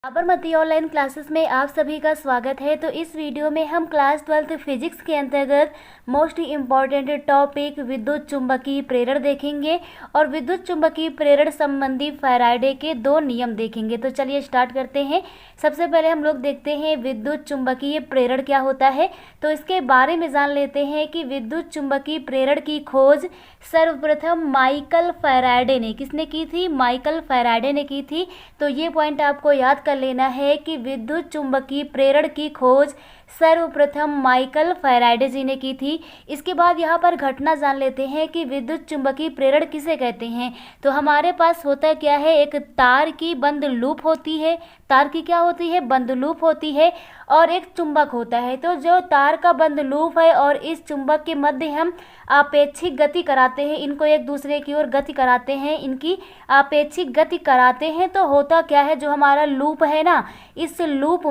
Sabarmati online classes में आप सभी का स्वागत है। तो इस वीडियो में हम क्लास 12 फिजिक्स के अंतर्गत मोस्ट इम्पॉर्टेंट टॉपिक विद्युत चुंबकीय प्रेरण देखेंगे और विद्युत चुंबकीय प्रेरण संबंधी फैराडे के दो नियम देखेंगे। तो चलिए स्टार्ट करते हैं। सबसे पहले हम लोग देखते हैं विद्युत चुंबकीय प्रेरण क्या होता है। तो इसके बारे में जान लेते हैं कि विद्युत चुंबकीय प्रेरण की खोज सर्वप्रथम माइकल फैराडे ने किसने की थी? माइकल फैराडे ने की थी। तो ये पॉइंट आपको याद कर लेना है कि विद्युत चुंबकीय प्रेरण की खोज सर्वप्रथम माइकल फैराडे जी ने की थी। इसके बाद यहाँ पर घटना जान लेते हैं कि विद्युत चुंबकीय प्रेरण किसे कहते हैं। तो हमारे पास होता क्या है, एक तार की बंद लूप होती है। तार की क्या होती है? बंद लूप होती है और एक चुंबक होता है। तो जो तार का बंद लूप है और इस चुंबक के मध्य हम आपेक्षिक गति कराते हैं, इनको एक दूसरे की ओर गति कराते हैं, इनकी आपेक्षिक गति कराते हैं। तो होता क्या है, जो हमारा लूप है ना, इस लूप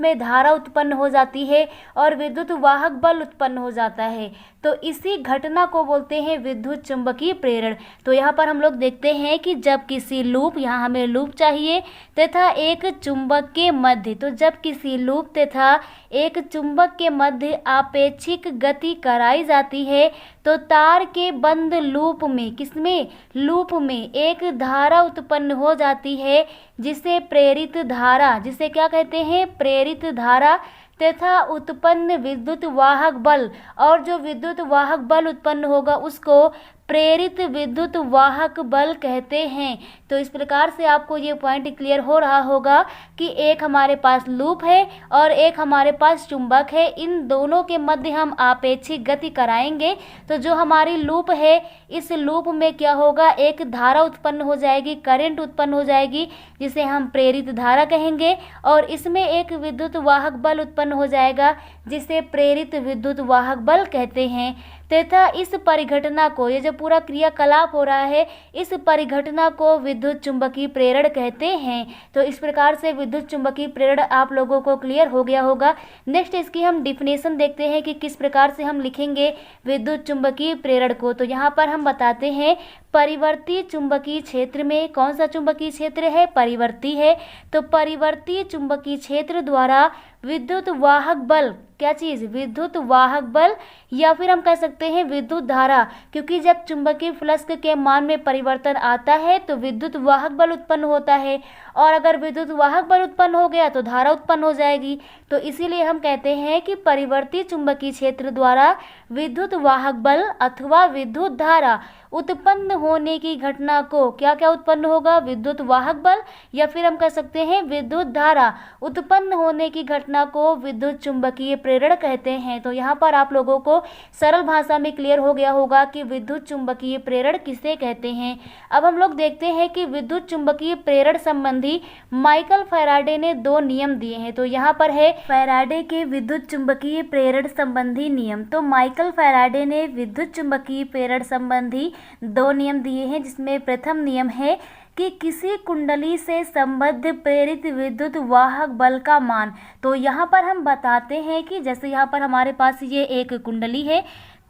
में धारा उत्पन्न हो जाती है और विद्युत वाहक बल उत्पन्न हो जाता है। तो इसी घटना को बोलते हैं विद्युत चुंबकीय प्रेरण। तो यहाँ पर हम लोग देखते हैं कि जब किसी लूप, यहाँ हमें लूप चाहिए, तथा एक चुंबक के मध्य, तो जब किसी लूप तथा एक चुंबक के मध्य आपेक्षिक गति कराई जाती है तो तार के बंद लूप में, किसमें? लूप में एक धारा उत्पन्न हो जाती है जिसे प्रेरित धारा, जिसे क्या कहते हैं? प्रेरित धारा तथा उत्पन्न विद्युत वाहक बल, और जो विद्युत वाहक बल उत्पन्न होगा उसको प्रेरित विद्युत वाहक बल कहते हैं। तो इस प्रकार से आपको ये पॉइंट क्लियर हो रहा होगा कि एक हमारे पास लूप है और एक हमारे पास चुंबक है, इन दोनों के मध्य हम आपेक्षिक गति कराएंगे तो जो हमारी लूप है, इस लूप में क्या होगा, एक धारा उत्पन्न हो जाएगी, करंट उत्पन्न हो जाएगी, जिसे हम प्रेरित धारा कहेंगे, और इसमें एक विद्युत वाहक बल उत्पन्न हो जाएगा जिसे प्रेरित विद्युत वाहक बल कहते हैं। तथा इस परिघटना को, ये जो पूरा क्रियाकलाप हो रहा है, इस परिघटना को विद्युत चुंबकीय प्रेरण कहते हैं। तो इस प्रकार से विद्युत चुंबकीय प्रेरण आप लोगों को क्लियर हो गया होगा। नेक्स्ट इसकी हम डिफिनेशन देखते हैं कि किस प्रकार से हम लिखेंगे विद्युत चुंबकीय प्रेरण को। तो यहाँ पर हम बताते हैं परिवर्ती चुंबकीय क्षेत्र में, कौन सा चुंबकीय क्षेत्र है? परिवर्ती है। तो परिवर्ती चुंबकीय क्षेत्र द्वारा विद्युत वाहक बल, क्या चीज? विद्युत वाहक बल, या फिर हम कह सकते हैं विद्युत धारा, क्योंकि जब चुंबकीय फ्लक्स के मान में परिवर्तन आता है तो विद्युत वाहक बल उत्पन्न होता है, और अगर विद्युत वाहक बल उत्पन्न हो गया तो धारा उत्पन्न हो जाएगी। तो इसीलिए हम कहते हैं कि परिवर्ती चुंबकीय क्षेत्र द्वारा विद्युत वाहक बल अथवा विद्युत धारा उत्पन्न होने की घटना को क्या क्या उत्पन्न होगा? विद्युत वाहक बल, या फिर हम कह सकते हैं विद्युत धारा उत्पन्न होने की घटना को विद्युत चुंबकीय प्रेरण कहते हैं। तो यहाँ पर आप लोगों को सरल भाषा में क्लियर हो गया होगा कि विद्युत चुंबकीय प्रेरण किसे कहते हैं। अब हम लोग देखते हैं कि विद्युत चुंबकीय प्रेरण संबंधी माइकल फैराडे ने दो नियम दिए हैं। तो यहाँ पर है फैराडे के विद्युत चुंबकीय प्रेरण संबंधी नियम। तो माइकल फैराडे ने विद्युत चुंबकीय प्रेरण संबंधी दो नियम दिए हैं, जिसमें प्रथम नियम है कि किसी कुंडली से संबद्ध प्रेरित विद्युत वाहक बल का मान। तो यहाँ पर हम बताते हैं कि जैसे यहाँ पर हमारे पास ये एक कुंडली है,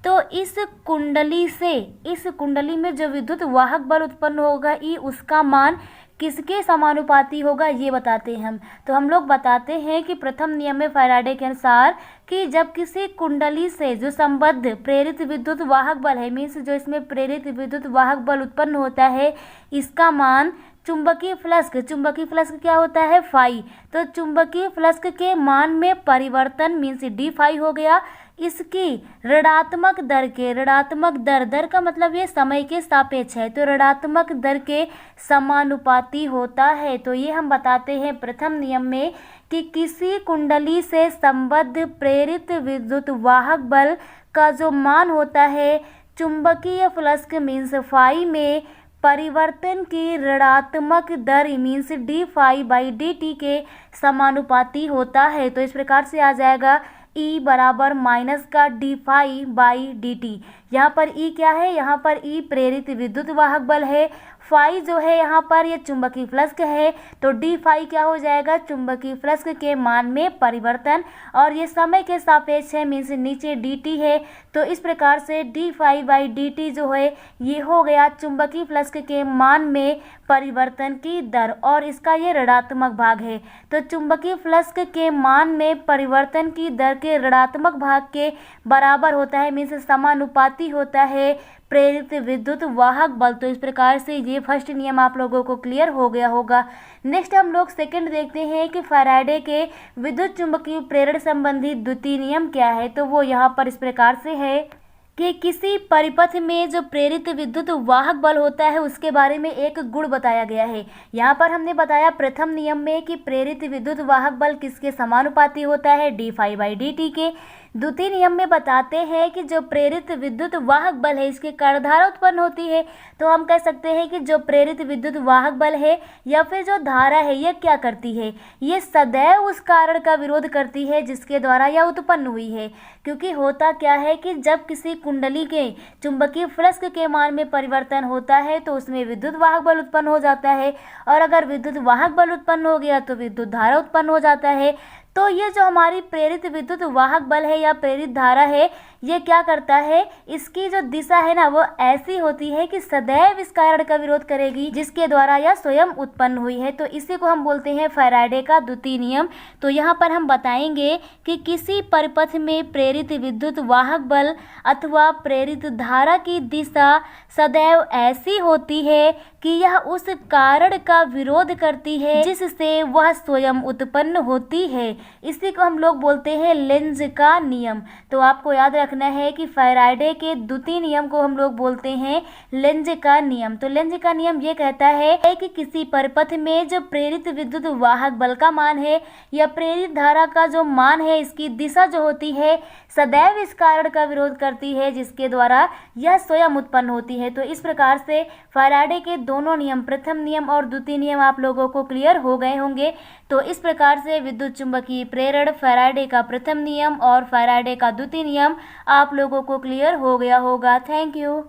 तो इस कुंडली में जो विद्युत वाहक बल उत्पन्न होगा, ई उसका मान किसके समानुपाती होगा, ये बताते हैं हम। तो हम लोग बताते हैं कि प्रथम नियम में फैराडे के अनुसार कि जब किसी कुंडली से जो संबद्ध प्रेरित विद्युत वाहक बल है, मीन्स जो इसमें प्रेरित विद्युत वाहक बल उत्पन्न होता है, इसका मान चुंबकीय फ्लक्स क्या होता है? फाई। तो चुंबकीय फ्लक्स के मान में परिवर्तन मीन्स डी फाई हो गया, इसकी ऋणात्मक दर का मतलब ये समय के सापेक्ष है, तो ऋणात्मक दर के समानुपाती होता है। तो ये हम बताते हैं प्रथम नियम में कि किसी कुंडली से संबद्ध प्रेरित विद्युत वाहक बल का जो मान होता है, चुंबकीय फ्लक्स मीन्स फाई में परिवर्तन की ऋणात्मक दर means D phi by D T के समानुपाती होता है। तो इस प्रकार से आ जाएगा E बराबर माइनस का d phi by D t. यहाँ पर E क्या है? यहाँ पर E प्रेरित विद्युत वाहक बल है, फाई जो है यहाँ पर ये चुंबकीय फ्लक्स है, तो डी फाई क्या हो जाएगा, चुंबकीय फ्लक्स के मान में परिवर्तन, और ये समय के सापेक्ष है, मीन्स नीचे डी टी है। तो इस प्रकार से d phi by D t जो है ये हो गया चुंबकीय फ्लक्स के मान में परिवर्तन की दर, और इसका ये ऋणात्मक भाग है। तो चुंबकीय फ्लक्स के मान में परिवर्तन की दर के ऋणात्मक भाग के बराबर होता है, मीन्स समानुपाती होता है प्रेरित विद्युत वाहक बल। तो इस प्रकार से ये फर्स्ट नियम आप लोगों को क्लियर हो गया होगा। नेक्स्ट हम लोग सेकंड देखते हैं कि फैराडे के विद्युत चुंबकीय प्रेरण संबंधी द्वितीय नियम क्या है। तो वो यहाँ पर इस प्रकार से है कि किसी परिपथ में जो प्रेरित विद्युत वाहक बल होता है उसके बारे में एक गुण बताया गया है। यहाँ पर हमने बताया प्रथम नियम में कि प्रेरित विद्युत वाहक बल किसके समानुपाती होता है, d phi by D T के। द्वितीय नियम में बताते हैं कि जो प्रेरित विद्युत वाहक बल है इसके कार्यधारा उत्पन्न होती है। तो हम कह सकते हैं कि जो प्रेरित विद्युत वाहक बल है या फिर जो धारा है ये क्या करती है, ये सदैव उस कारण का विरोध करती है जिसके द्वारा यह उत्पन्न हुई है। क्योंकि होता क्या है कि जब किसी कुंडली के चुंबकीय फ्लक्स के मान में परिवर्तन होता है तो उसमें विद्युत वाहक बल उत्पन्न हो जाता है, और अगर विद्युत वाहक बल उत्पन्न हो गया तो विद्युत धारा उत्पन्न हो जाता है। तो ये जो हमारी प्रेरित विद्युत वाहक बल है या प्रेरित धारा है ये क्या करता है, इसकी जो दिशा है ना वो ऐसी होती है कि सदैव इस कारण का विरोध करेगी जिसके द्वारा यह स्वयं उत्पन्न हुई है। तो इसी को हम बोलते हैं फैराडे का द्वितीय नियम। तो यहाँ पर हम बताएंगे कि किसी परिपथ में प्रेरित विद्युत वाहक बल अथवा प्रेरित धारा की दिशा सदैव ऐसी होती है कि यह उस कारण का विरोध करती है जिससे वह स्वयं उत्पन्न होती है। इसी को हम लोग बोलते हैं लेंज का नियम। तो आपको याद रखना है कि फैराडे के द्वितीय नियम को हम लोग बोलते हैं लेंज का नियम। तो लेंज का नियम ये कहता है कि किसी परिपथ में जो प्रेरित विद्युत वाहक बल का मान है या प्रेरित धारा का जो मान है इसकी दिशा जो होती है सदैव इस कारण का विरोध करती है जिसके द्वारा यह स्वयं उत्पन्न होती है। तो इस प्रकार से फैराडे के दोनों नियम, प्रथम नियम और द्वितीय नियम आप लोगों को क्लियर हो गए होंगे। तो इस प्रकार से विद्युत चुंबकीय प्रेरण, फैराडे का प्रथम नियम और फैराडे का द्वितीय नियम आप लोगों को क्लियर हो गया होगा। Thank you.